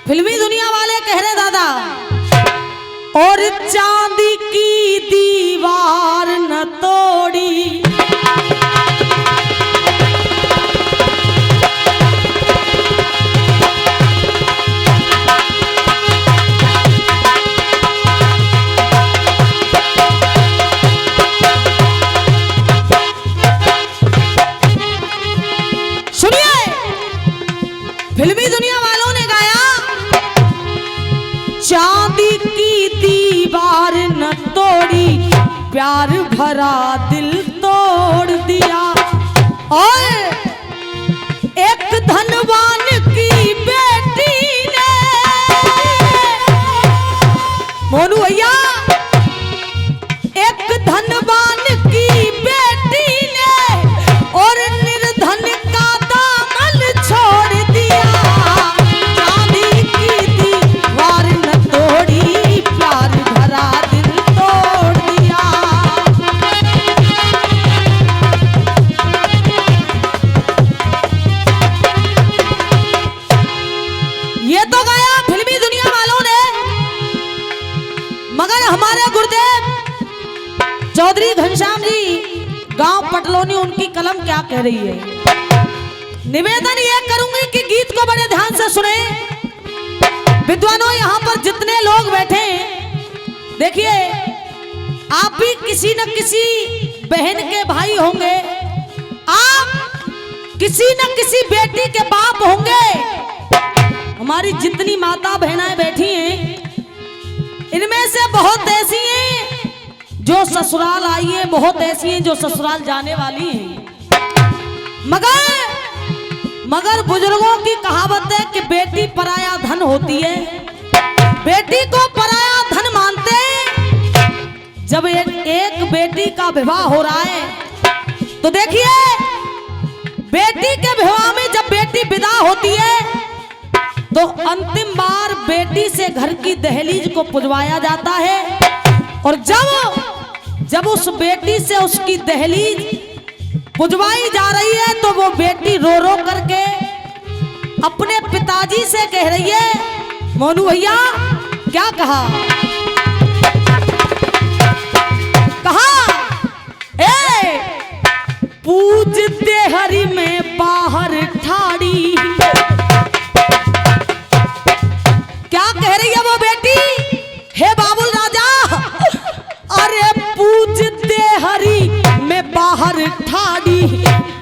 फिल्मी दुनिया वाले कह रहे दादा, और चांदी की दीवार न तोड़ी, फिल्मी दुनिया वालों ने गाया, चांदी की दीवार न तोड़ी, प्यार भरा दिल तोड़ दिया। और एक धनवान की बेटी ने, मोनू भैया, एक धनवान की बेटी ने और निर्धन का दामन छोड़ दिया। चांदी की दीवार न तोड़ी, प्यार भरा दिल तोड़ दिया। ये तो गाया फिल्मी दुनिया वालों ने, मगर हमारे गुरुदेव चौधरी घनश्याम जी गांव पटलोनी, उनकी कलम क्या कह रही है। निवेदन ये करूंगी कि गीत को बड़े ध्यान से सुने। विद्वानों, यहाँ पर जितने लोग बैठे हैं, देखिए आप भी किसी न किसी बहन के भाई होंगे, आप किसी न किसी बेटी के बाप होंगे। हमारी जितनी माता बहनाएं बैठी हैं, इनमें से बहुत ऐसी हैं जो ससुराल आई है, बहुत ऐसी हैं जो ससुराल जाने वाली हैं। मगर बुजुर्गों की कहावत है कि बेटी पराया धन होती है। बेटी को पराया धन मानते हैं। जब एक बेटी का विवाह हो रहा है तो देखिए, बेटी के विवाह में जब बेटी विदा होती है तो अंतिम बार बेटी से घर की दहलीज को पुजवाया जाता है। और जब उस बेटी से उसकी दहलीज पुजवाई जा रही है तो वो बेटी रो रो करके अपने पिताजी से कह रही है, मोनू भैया क्या कहा, ए पूजते हरि में बाहर ठाड़ी। क्या कह रही है वो बेटी, हे बाबुल राजा, अरे पूजते हरि में बाहर ठाड़ी,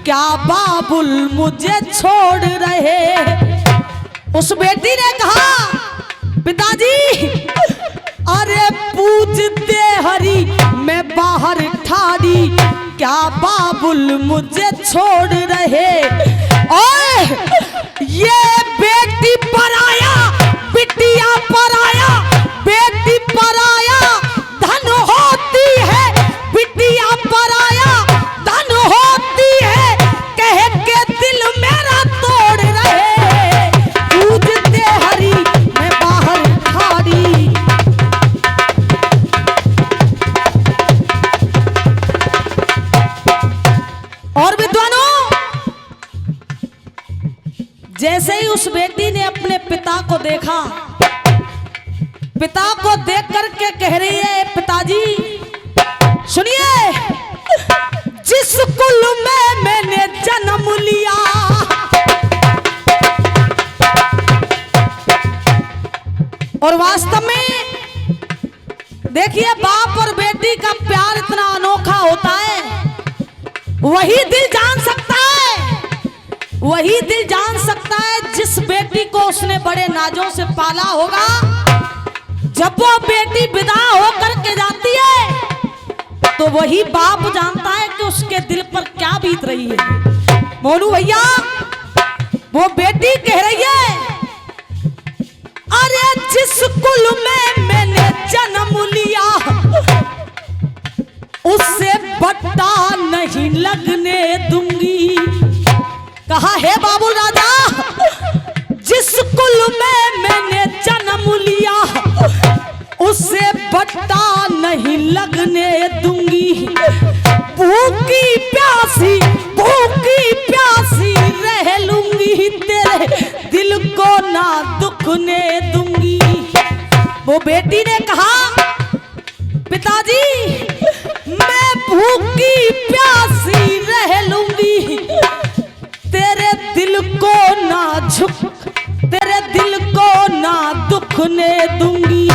क्या बाबुल मुझे छोड़ रहे। उस बेटी ने कहा, पिताजी अरे पूजते हरि में बाहर ठाड़ी, क्या बाबुल मुझे छोड़ रहे। और ये बेटी पराया, बिटिया पराया, बेटी पराया धन होती है, बिटिया पराया धन होती है, कह के दिल मेरा तोड़ रहे। पूजते हरि मैं बाहर ठाड़ी। और विद्वानों, जैसे ही उस बेटी ने अपने पिता को देखा, पिता को देख करके कह रही है, पिताजी सुनिए, जिस कुल में मैंने जन्म लिया, और वास्तव में देखिए बाप और बेटी का प्यार इतना अनोखा होता है, वही दिल जान सकता है, वही दिल जान सकता है जिस बेटी को उसने बड़े नाजों से पाला होगा। जब वो बेटी विदा होकर के जाती है तो वही बाप जानता है कि उसके दिल पर क्या बीत रही है। मोनू भैया, वो बेटी कह रही है, अरे जिस कुल में मैंने जन्म लिया, उससे बट्टा नहीं लगने दूंगी। कहा, हे बाबू राजा, जिस कुल में मैंने जन्म लिया, उससे बट्टा नहीं लगने दूंगी। भूखी प्यासी रह लूंगी, तेरे दिल को ना दुखने दूंगी। वो बेटी ने कहा पिताजी मैं भूखी प्यासी रह लूंगी, तेरे दिल को ना तेरे दिल को ना दुखने दूंगी।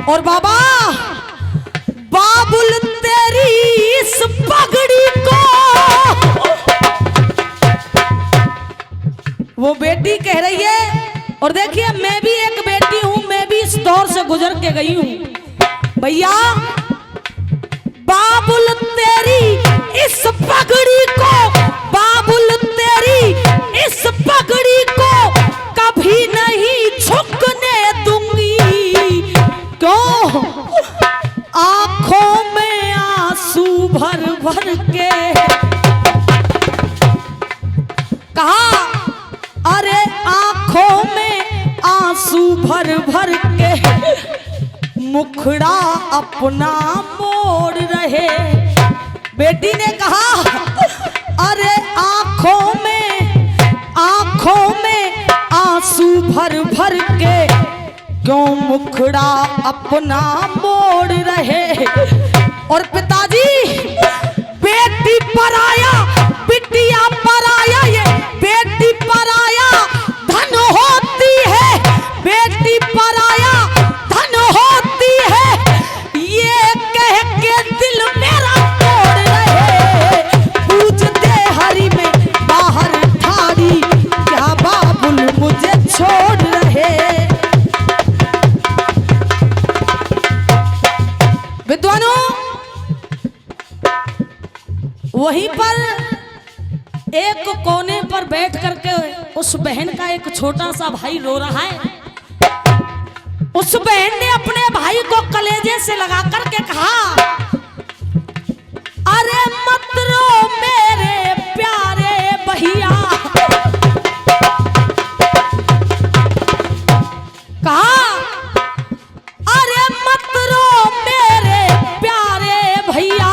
और बाबा बाबुल तेरी इस पगड़ी को, वो बेटी कह रही है। और देखिए मैं भी एक बेटी हूं, मैं भी इस दौर से गुजर के गई हूं भैया। बाबुल तेरी इस पगड़ी को, बाबुल तेरी इस पगड़ी को कभी नहीं झुकने दूंगी। क्यों? आंखों में आंसू भर भर के कहा, अरे आंखों में आंसू भर भर के मुखड़ा अपना मोड़ रहे। बेटी ने कहा अरे आंखों में आंसू भर भर के क्यों मुखड़ा अपना मोड़ रहे। और पिताजी बेटी पराया बिटिया पराया, ये बेटी पराया धन होती है, बेटी पराया धन होती है, ये कह के दिल मेरा तोड़ रहे। पूजते हरि में बाहर ठाड़ी, क्या बाबुल मुझे छोड़ रहे। विद्वानों वहीं पर एक कोने पर बैठ करके उस बहन का एक छोटा सा भाई रो रहा है। उस बहन ने अपने भाई को कलेजे से लगा करके कहा, अरे मत रो मेरे प्यारे भैया। कहा अरे मत रो मेरे प्यारे भैया,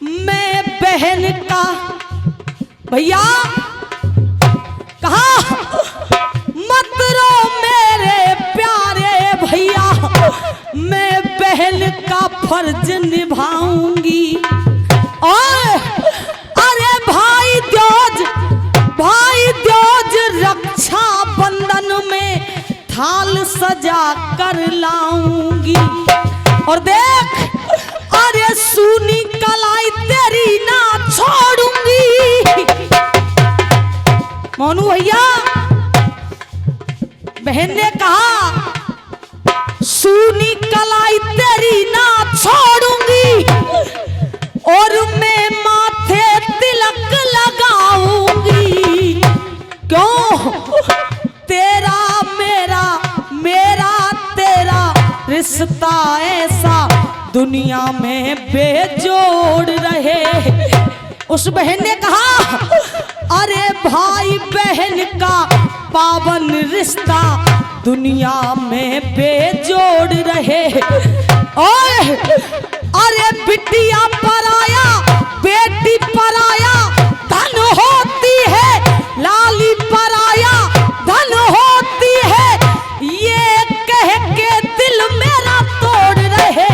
मैं बहन का भैया। कहा मत रो मेरे प्यारे भैया, मैं बहन का फर्ज निभाऊंगी। और अरे भाई द्योज रक्षा बंधन में थाल सजा कर लाऊंगी। और देख अरे सूनी कलाई तेरी ना छोड़ूंगी। मोनू भैया बहन ने कहा सूनी कलाई तेरी ना छोड़ूंगी, और मैं माथे तिलक लगाऊंगी। क्यों? तेरा मेरा तेरा रिश्ता ऐसा दुनिया में बेजोड़ रहे। उस बहन ने कहा अरे भाई बहन का पावन रिश्ता दुनिया में बेजोड़ रहे। ओए अरे बिटिया पराया बेटी पराया धन होती है, लाली पराया धन होती है, ये कह के दिल मेरा तोड़ रहे।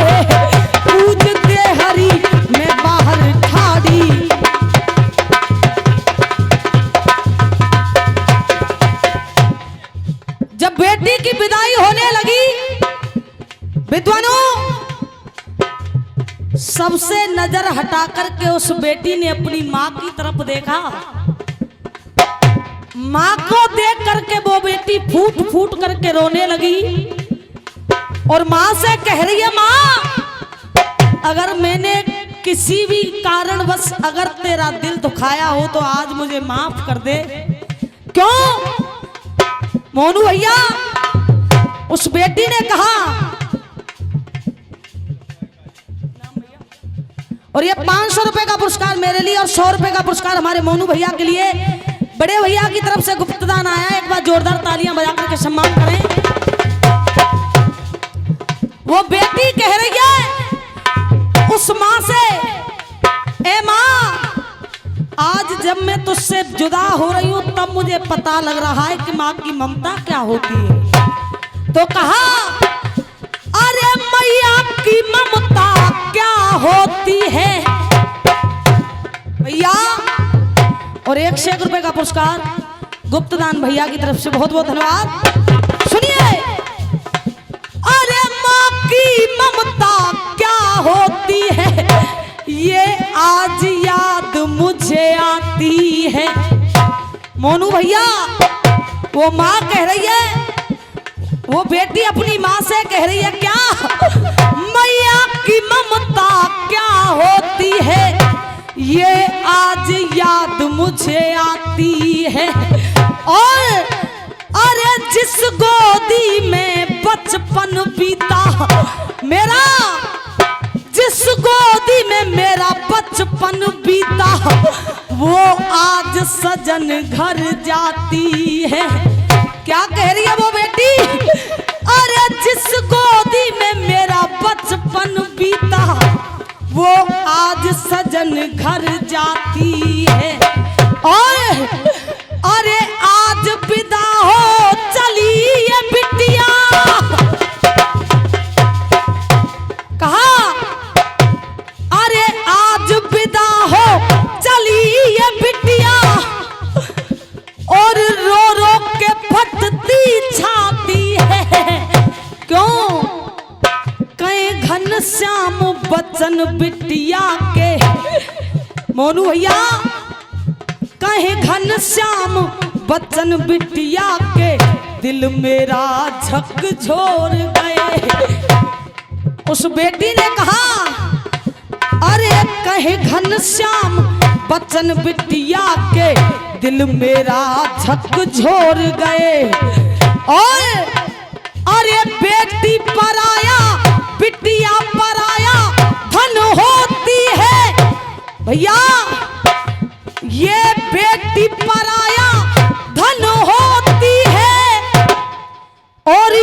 पूजते हरि में बाहर ठाड़ी, जब बेटी की विदाई होने लगी विद्वानों सबसे नजर हटा करके उस बेटी ने अपनी माँ की तरफ देखा। माँ को देख करके वो बेटी फूट फूट करके रोने लगी और माँ से कह रही है, माँ अगर मैंने किसी भी कारणवश अगर तेरा दिल दुखाया हो तो आज मुझे माफ कर दे। क्यों? मोनू भैया उस बेटी ने कहा, और ये 500 रुपए का पुरस्कार मेरे लिए और 100 रुपए का पुरस्कार हमारे मोनू भैया के लिए बड़े भैया की तरफ से गुप्तदान आया। एक बार जोरदार तालियां बजा करके सम्मान करें। वो बेटी कह रही है उस माँ से, ए माँ आज जब मैं तुझसे जुदा हो रही हूं तब मुझे मुझे पता लग रहा है कि माँ की ममता क्या होती है। तो कहा अरे मैया की ममता क्या होती है भैया। और 1 रुपए का पुरस्कार गुप्तदान भैया की तरफ से बहुत बहुत धन्यवाद। सुनिए, अरे माँ की ममता क्या होती है ये आज याद मुझे आती है। मोनू भैया, वो माँ कह रही है, वो बेटी अपनी माँ से कह रही है क्या, मैया की ममता क्या होती है ये आज याद मुझे आती है। और अरे जिस गोदी में बचपन बीता मेरा, जिस गोदी में मेरा बचपन बीता वो आज सजन घर जाती है। क्या कह रही है वो बेटी, अरे जिस गोदी में मेरा बचपन बीता वो आज सजन घर जाती है। और अरे आज विदा हो चली ये बिटिया, कहा अरे आज विदा हो चली ये बिटिया, और रो रो के फटती छाती है। क्यों, कहीं घनश्याम बच्चन बिटिया के, मोनू भैया, कहीं घनश्याम बच्चन बिटिया के दिल मेरा झकझोर गए। उस बेटी ने कहा अरे कहीं घनश्याम बच्चन बिटिया के दिल मेरा झकझोर गए। और अरे बेटी पराया बिटिया पराया धन होती है भैया, ये बेटी पराया धन होती है और